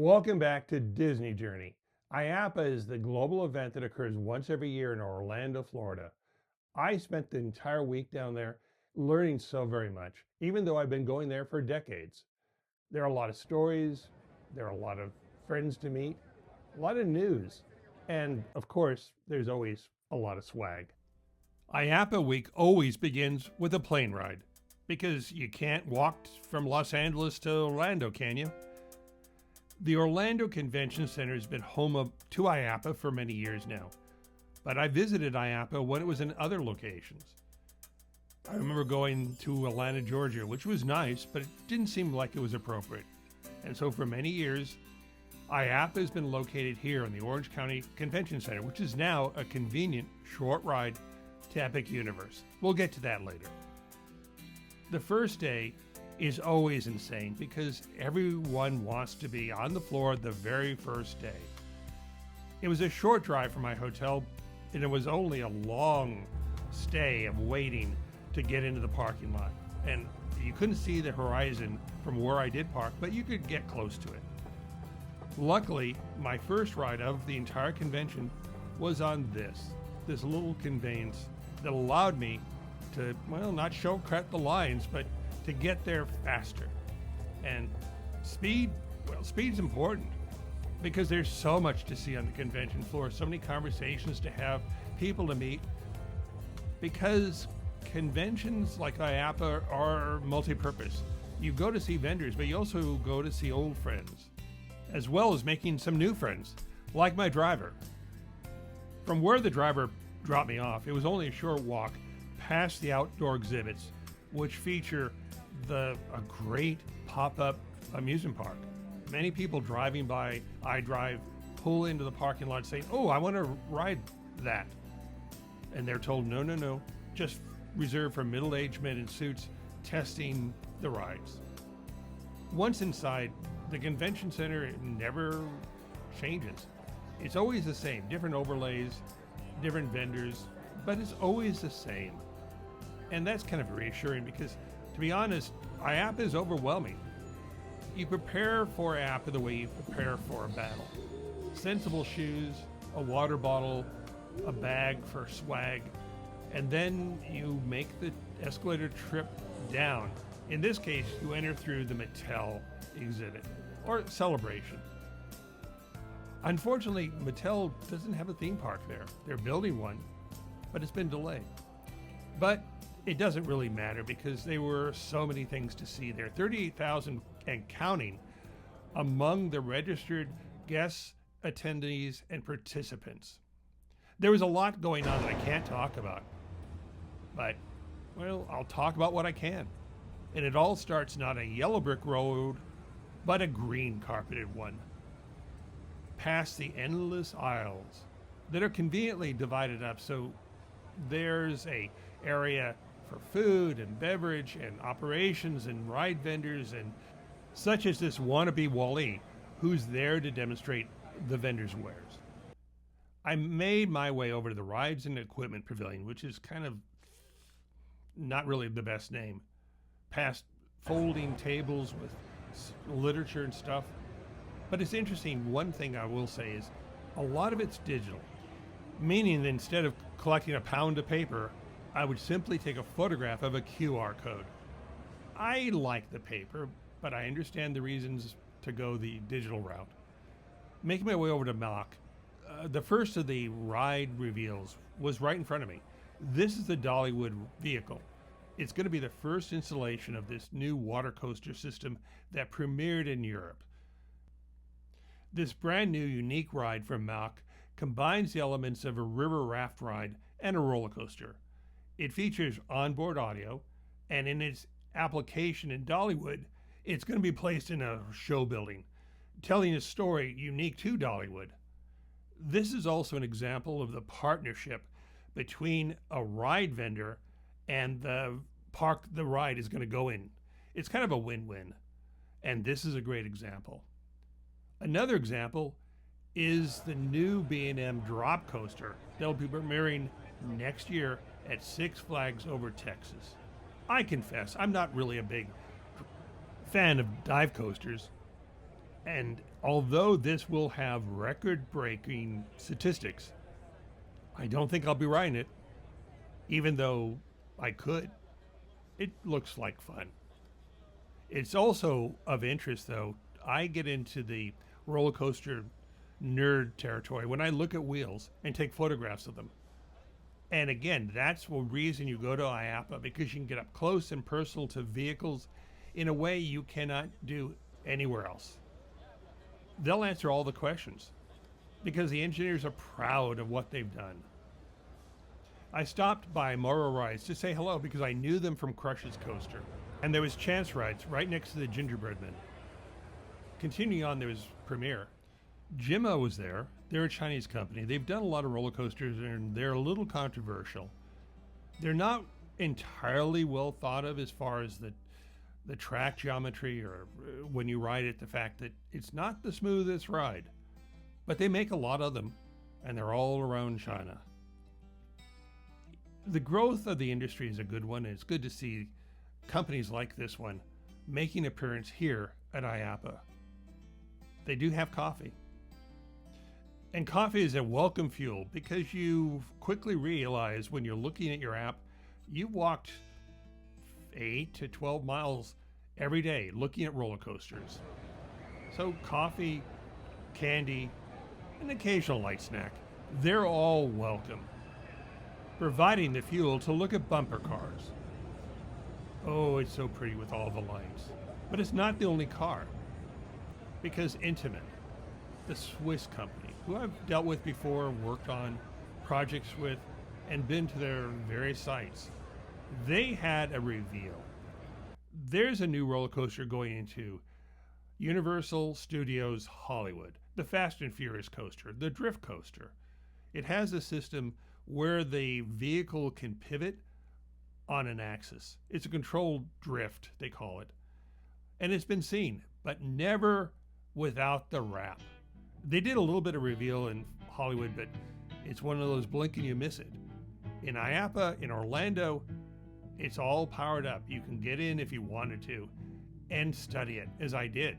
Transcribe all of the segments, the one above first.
Welcome back to Disney Journey. IAAPA is the global event that occurs once every year in Orlando, Florida. I spent the entire week down there learning so very much, even though I've been going there for decades. There are a lot of stories, there are a lot of friends to meet, a lot of news, and of course, there's always a lot of swag. IAAPA week always begins with a plane ride, because you can't walk from Los Angeles to Orlando, can you? The Orlando Convention Center has been home to IAAPA for many years now, but I visited IAAPA when it was in other locations. I remember going to Atlanta, Georgia, which was nice, but it didn't seem like it was appropriate. And so for many years, IAAPA has been located here in the Orange County Convention Center, which is now a convenient short ride to Epic Universe. We'll get to that later. The first day is always insane because everyone wants to be on the floor the very first day. It was a short drive from my hotel, and it was only a long stay of waiting to get into the parking lot. And you couldn't see the horizon from where I did park, but you could get close to it. Luckily, my first ride of the entire convention was on this little conveyance that allowed me to, well, not shortcut the lines, but to get there faster. And speed's important because there's so much to see on the convention floor, so many conversations to have, people to meet. Because conventions like IAAPA are multi-purpose. You go to see vendors, but you also go to see old friends, as well as making some new friends, like my driver. From where the driver dropped me off, it was only a short walk past the outdoor exhibits, which feature a great pop-up amusement park. Many people driving by iDrive pull into the parking lot saying, "Oh, I want to ride that." And they're told, no, just reserved for middle-aged men in suits testing the rides. Once inside, the convention center never changes. It's always the same, different overlays, different vendors, but it's always the same. And that's kind of reassuring because, to be honest, IAAPA is overwhelming. You prepare for IAAPA the way you prepare for a battle. Sensible shoes, a water bottle, a bag for swag, and then you make the escalator trip down. In this case, you enter through the Mattel exhibit, or celebration. Unfortunately, Mattel doesn't have a theme park there. They're building one, but it's been delayed. But it doesn't really matter because there were so many things to see there. 38,000 and counting among the registered guests, attendees, and participants. There was a lot going on that I can't talk about, but, well, I'll talk about what I can. And it all starts not a yellow brick road, but a green carpeted one. Past the endless aisles that are conveniently divided up so there's a area for food and beverage and operations and ride vendors, and such as this wannabe Wall-E who's there to demonstrate the vendor's wares. I made my way over to the Rides and Equipment Pavilion, which is kind of not really the best name, past folding tables with literature and stuff. But it's interesting, one thing I will say is a lot of it's digital, meaning that instead of collecting a pound of paper, I would simply take a photograph of a QR code. I like the paper, but I understand the reasons to go the digital route. Making my way over to Malk, the first of the ride reveals was right in front of me. This is the Dollywood vehicle. It's going to be the first installation of this new water coaster system that premiered in Europe. This brand new unique ride from Malk combines the elements of a river raft ride and a roller coaster. It features onboard audio, and in its application in Dollywood, it's going to be placed in a show building, telling a story unique to Dollywood. This is also an example of the partnership between a ride vendor and the park the ride is going to go in. It's kind of a win-win, and this is a great example. Another example is the new B&M drop coaster that'll be premiering next year at Six Flags Over Texas. I confess, I'm not really a big fan of dive coasters, And although this will have record breaking statistics, I don't think I'll be riding it, even though I could. It looks like fun. It's also of interest, though. I get into the roller coaster nerd territory when I look at wheels and take photographs of them. And again, that's the reason you go to IAAPA, because you can get up close and personal to vehicles in a way you cannot do anywhere else. They'll answer all the questions because the engineers are proud of what they've done. I stopped by Morrow Rides to say hello because I knew them from Crush's Coaster. And there was Chance Rides right next to the Gingerbread Man. Continuing on, there was Premier. Jims was there. They're a Chinese company. They've done a lot of roller coasters and they're a little controversial. They're not entirely well thought of as far as the track geometry or when you ride it, the fact that it's not the smoothest ride. But they make a lot of them and they're all around China. The growth of the industry is a good one, and it's good to see companies like this one making an appearance here at IAAPA. They do have coffee. And coffee is a welcome fuel because you quickly realize when you're looking at your app, you've walked 8 to 12 miles every day looking at roller coasters. So coffee, candy, an occasional light snack, they're all welcome, providing the fuel to look at bumper cars. Oh, it's so pretty with all the lights. But it's not the only car, because Intimate, the Swiss company, who I've dealt with before, worked on projects with, and been to their various sites, they had a reveal. There's a new roller coaster going into Universal Studios Hollywood, the Fast and Furious coaster, the Drift coaster. It has a system where the vehicle can pivot on an axis. It's a controlled drift, they call it. And it's been seen, but never without the wrap. They did a little bit of reveal in Hollywood, but it's one of those blink and you miss it. In IAAPA, in Orlando, it's all powered up. You can get in if you wanted to and study it, as I did.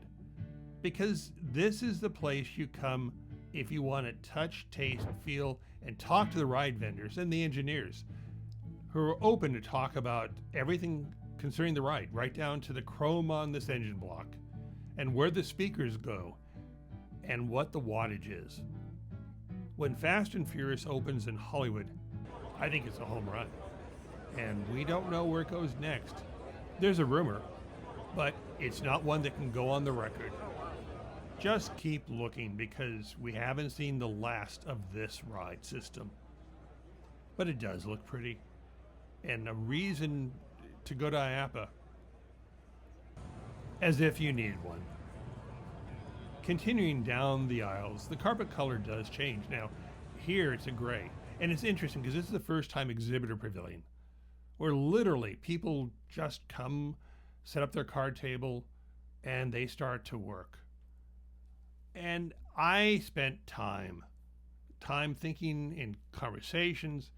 Because this is the place you come if you want to touch, taste, feel, and talk to the ride vendors and the engineers who are open to talk about everything concerning the ride, right down to the chrome on this engine block and where the speakers go and what the wattage is. When Fast and Furious opens in Hollywood, I think it's a home run. And we don't know where it goes next. There's a rumor, but it's not one that can go on the record. Just keep looking because we haven't seen the last of this ride system. But it does look pretty. And a reason to go to IAAPA, as if you needed one. Continuing down the aisles, the carpet color does change. Now, here it's a gray. And it's interesting because this is the first time exhibitor pavilion, where literally people just come, set up their card table, and they start to work. And I spent time thinking in conversations,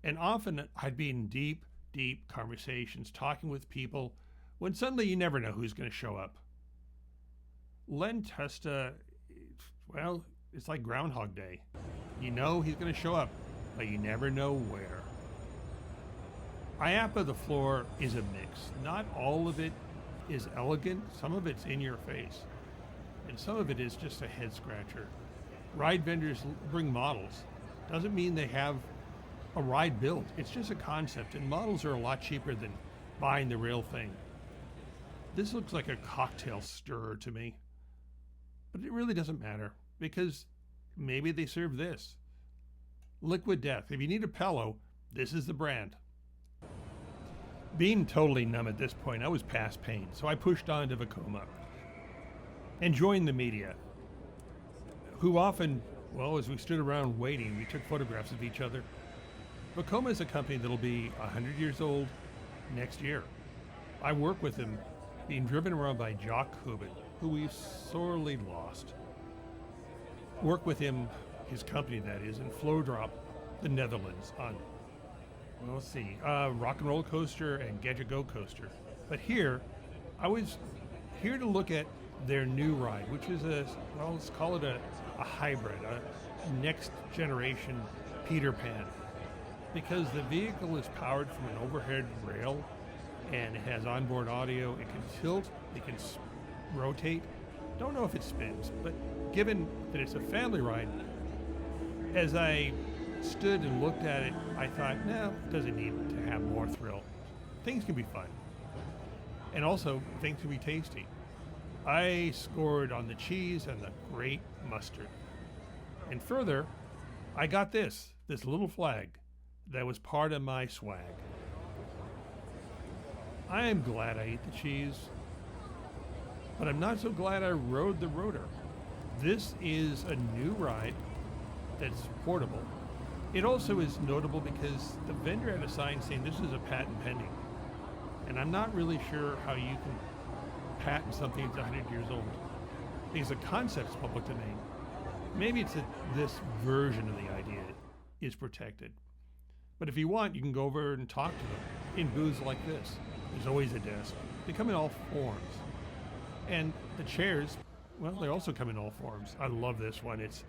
and often I'd be in deep conversations, talking with people, when suddenly you never know who's going to show up. Len Testa, well, it's like Groundhog Day. You know he's going to show up, but you never know where. IAAPA, the floor is a mix. Not all of it is elegant. Some of it's in your face. And some of it is just a head scratcher. Ride vendors bring models. Doesn't mean they have a ride built. It's just a concept, and models are a lot cheaper than buying the real thing. This looks like a cocktail stirrer to me. But it really doesn't matter, because maybe they serve this. Liquid Death. If you need a pillow, this is the brand. Being totally numb at this point, I was past pain, so I pushed on to Vekoma and joined the media, who often, well, as we stood around waiting, we took photographs of each other. Vekoma is a company that'll be 100 years old next year. I work with them, being driven around by Jock Hubin, who we've sorely lost. Work with him, his company that is, in Flowdrop, the Netherlands, on, well, let's see, Rock and Roll Coaster and Gadget Go Coaster. But here, I was here to look at their new ride, which is well, let's call it a hybrid, a next generation Peter Pan. Because the vehicle is powered from an overhead rail and it has onboard audio, it can tilt, it can rotate. Don't know if it spins, but given that it's a family ride, as I stood and looked at it, I thought, no, it doesn't need to have more thrill. Things can be fun. And also, things can be tasty. I scored on the cheese and the great mustard. And further, I got this little flag that was part of my swag. I am glad I ate the cheese, but I'm not so glad I rode the rotor. This is a new ride that's portable. It also is notable because the vendor had a sign saying this is a patent pending. And I'm not really sure how you can patent something that's 100 years old. Because the concept's public domain. Maybe it's that this version of the idea is protected. But if you want, you can go over and talk to them in booths like this. There's always a desk. They come in all forms. And the chairs, well, they also come in all forms. I love this one. It's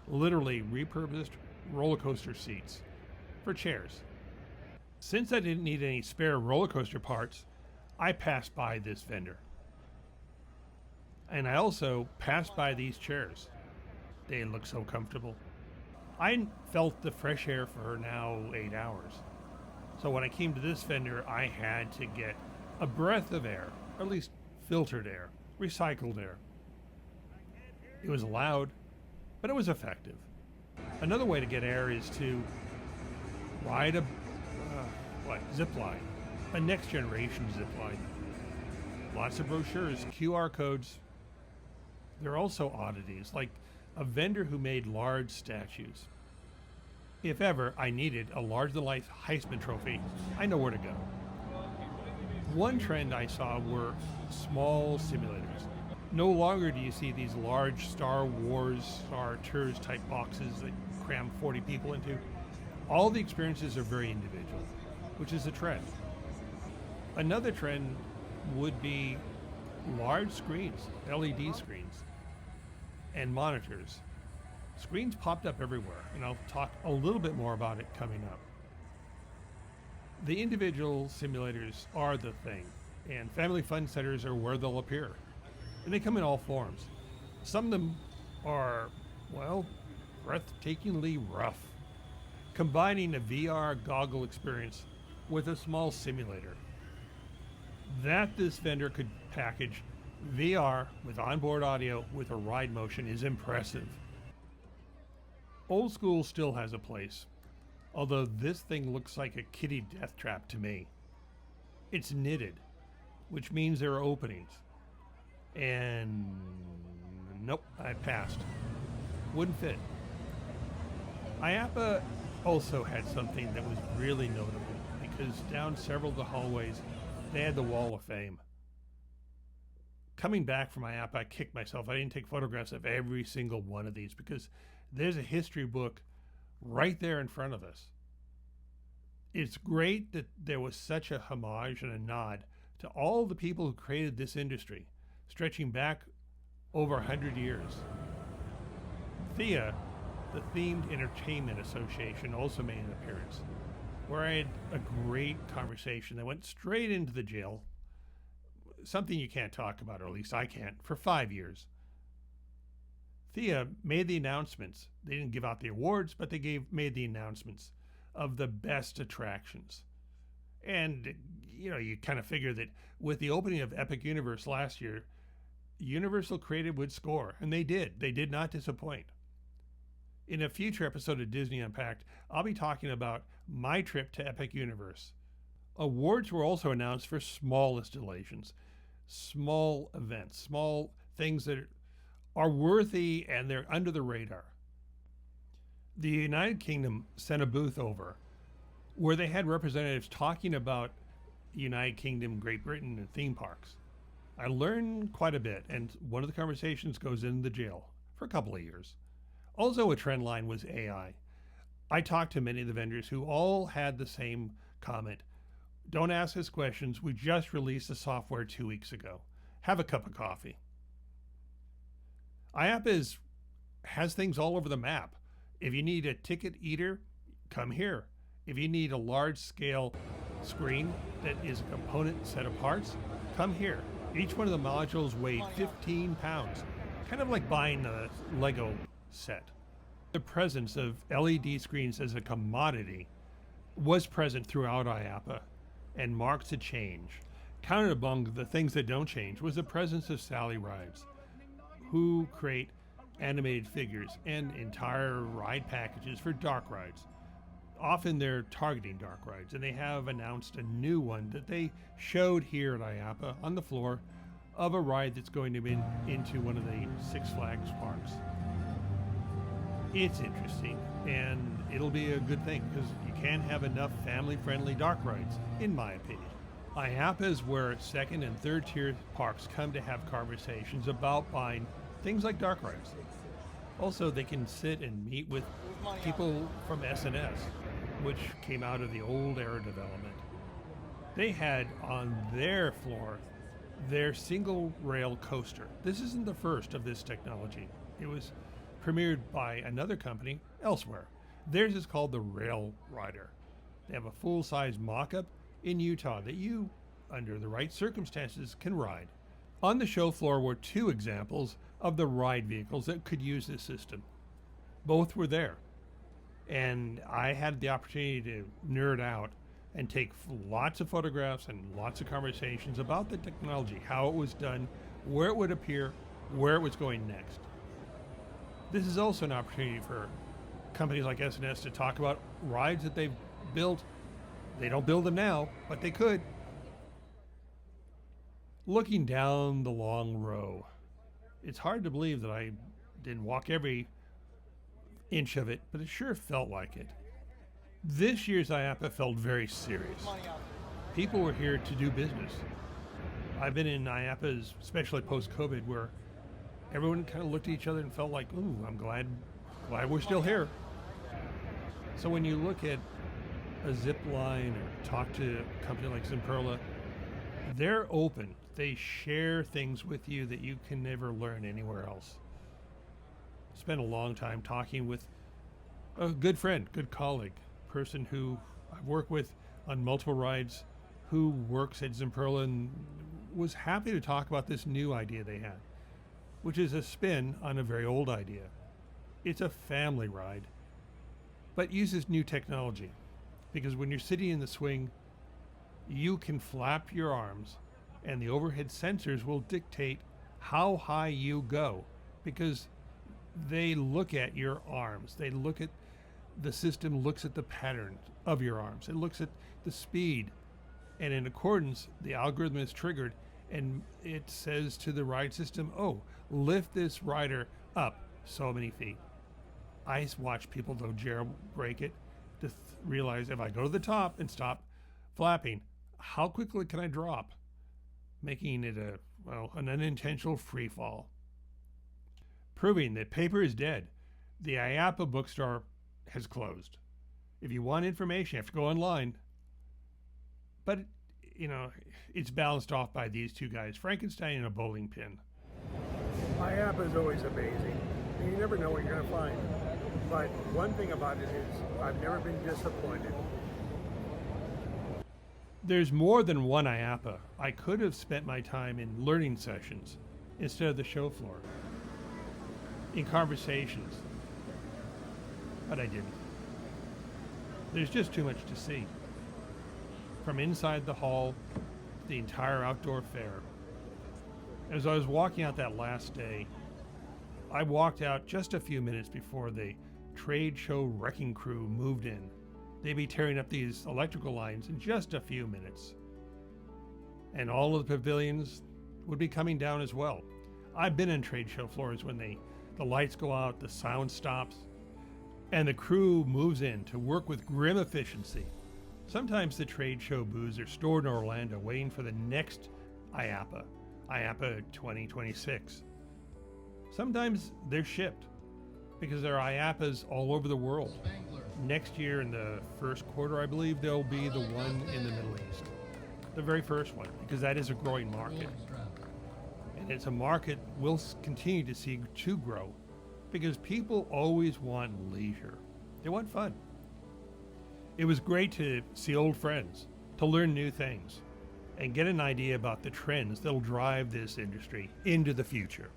literally repurposed roller coaster seats for chairs. Since I didn't need any spare roller coaster parts, I passed by this vendor. And I also passed by these chairs. They look so comfortable. I felt the fresh air for now 8 hours. So when I came to this vendor, I had to get a breath of air, or at least filtered air, recycled air. It was loud, but it was effective. Another way to get air is to ride a zip line, a next generation zip line. Lots of brochures, QR codes. There are also oddities, like a vendor who made large statues. If ever I needed a large-than-life Heisman Trophy, I know where to go. One trend I saw were small simulators. No longer do you see these large Star Wars, Star Tours type boxes that cram 40 people into. All the experiences are very individual, which is a trend. Another trend would be large screens, LED screens, and monitors. Screens popped up everywhere, and I'll talk a little bit more about it coming up. The individual simulators are the thing, and family fun centers are where they'll appear. And they come in all forms. Some of them are, well, breathtakingly rough, combining a VR goggle experience with a small simulator. That this vendor could package VR with onboard audio with a ride motion is impressive. Old school still has a place, although this thing looks like a kiddie death trap to me. It's knitted, which means there are openings. And nope, I passed. Wouldn't fit. IAAPA also had something that was really notable because down several of the hallways, they had the Wall of Fame. Coming back from IAAPA, I kicked myself. I didn't take photographs of every single one of these because there's a history book right there in front of us. It's great that there was such a homage and a nod to all the people who created this industry, stretching back over 100 years. THEA, the Themed Entertainment Association, also made an appearance, where I had a great conversation that went straight into the jail, something you can't talk about, or at least I can't, for 5 years. THEA made the announcements. They didn't give out the awards, but they made the announcements of the best attractions. And, you kind of figure that with the opening of Epic Universe last year, Universal Creative would score, and they did. They did not disappoint. In a future episode of Disney Unpacked, I'll be talking about my trip to Epic Universe. Awards were also announced for small installations, small events, small things that are worthy and they're under the radar. The United Kingdom sent a booth over where they had representatives talking about United Kingdom, Great Britain, and theme parks. I learned quite a bit, and one of the conversations goes into the jail for a couple of years. Also, a trend line was AI. I talked to many of the vendors who all had the same comment. Don't ask us questions. We just released the software 2 weeks ago. Have a cup of coffee. has things all over the map. If you need a ticket eater, come here. If you need a large scale screen that is a component set of parts, come here. Each one of the modules weighed 15 pounds, kind of like buying a Lego set. The presence of LED screens as a commodity was present throughout IAAPA and marks a change. Counted among the things that don't change was the presence of Sally Rides, who create animated figures and entire ride packages for dark rides. Often they're targeting dark rides, and they have announced a new one that they showed here at IAAPA on the floor of a ride that's going to be into one of the Six Flags parks. It's interesting, and it'll be a good thing because you can't have enough family-friendly dark rides, in my opinion. IAAPA is where second and third tier parks come to have conversations about buying things like dark rides. Also, they can sit and meet with people from S&S, which came out of the old era development. They had on their floor their single rail coaster. This isn't the first of this technology. It was premiered by another company elsewhere. Theirs is called the Rail Rider. They have a full-size mock-up in Utah that you, under the right circumstances, can ride. On the show floor were two examples of the ride vehicles that could use this system. Both were there. And I had the opportunity to nerd out and take lots of photographs and lots of conversations about the technology, how it was done, where it would appear, where it was going next. This is also an opportunity for companies like S&S to talk about rides that they've built. They don't build them now, but they could. Looking down the long row, it's hard to believe that I didn't walk every inch of it, but it sure felt like it. This year's IAAPA felt very serious. People were here to do business. I've been in IAAPAs, especially post-COVID, where everyone kind of looked at each other and felt like, ooh, I'm glad we're still here. So when you look at a zip line or talk to a company like Zimperla, they're open. They share things with you that you can never learn anywhere else. Spent a long time talking with a good friend, good colleague, person who I've worked with on multiple rides, who works at Zimperla and was happy to talk about this new idea they had, which is a spin on a very old idea. It's a family ride, but uses new technology, because when you're sitting in the swing, you can flap your arms and the overhead sensors will dictate how high you go, because they look at your arms. They look at the system, looks at the pattern of your arms. It looks at the speed, and in accordance, the algorithm is triggered and it says to the ride system, oh, lift this rider up so many feet. I watch people though jailbreak it to realize if I go to the top and stop flapping, how quickly can I drop? Making it an unintentional free fall. Proving that paper is dead. The IAAPA bookstore has closed. If you want information, you have to go online. But, it's balanced off by these two guys, Frankenstein and a bowling pin. IAAPA is always amazing. You never know what you're going to find. But one thing about it is I've never been disappointed. There's more than one IAAPA. I could have spent my time in learning sessions instead of the show floor, in conversations, but I didn't. There's just too much to see. From inside the hall, the entire outdoor fair. As I was walking out that last day, I walked out just a few minutes before the trade show wrecking crew moved in. They'd be tearing up these electrical lines in just a few minutes. And all of the pavilions would be coming down as well. I've been in trade show floors when the lights go out, the sound stops, and the crew moves in to work with grim efficiency. Sometimes the trade show booths are stored in Orlando waiting for the next IAAPA, IAAPA 2026. Sometimes they're shipped because there are IAAPAs all over the world. Next year in the first quarter, I believe, there'll be the one in the Middle East. The very first one, because that is a growing market. And It's a market we'll continue to see to grow because people always want leisure. They want fun. It was great to see old friends, to learn new things, and get an idea about the trends that'll drive this industry into the future.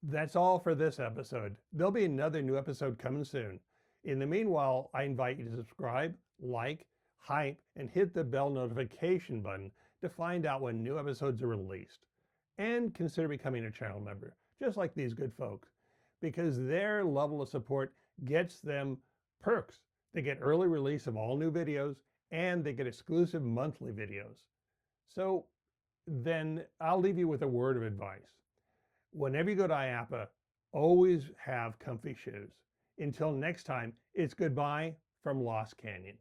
That's all for this episode. There'll be another new episode coming soon. In the meanwhile, I invite you to subscribe, like, hype, and hit the bell notification button to find out when new episodes are released. And consider becoming a channel member, just like these good folks, because their level of support gets them perks. They get early release of all new videos, and they get exclusive monthly videos. So then I'll leave you with a word of advice. Whenever you go to IAAPA, always have comfy shoes. Until next time, it's goodbye from Lost Canyon.